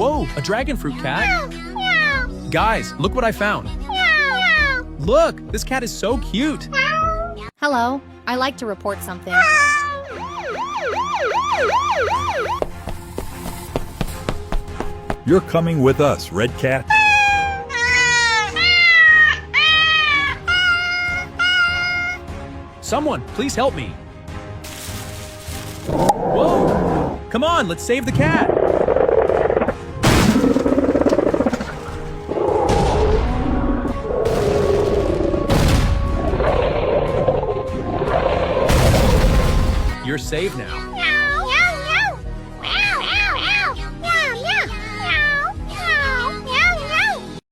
Whoa, a dragon fruit cat. Guys, look what I found. Look, this cat is so cute. Hello, I like to report something. You're coming with us, Red Cat. Someone, please help me. Whoa! Come on, let's save the cat. You're saved now.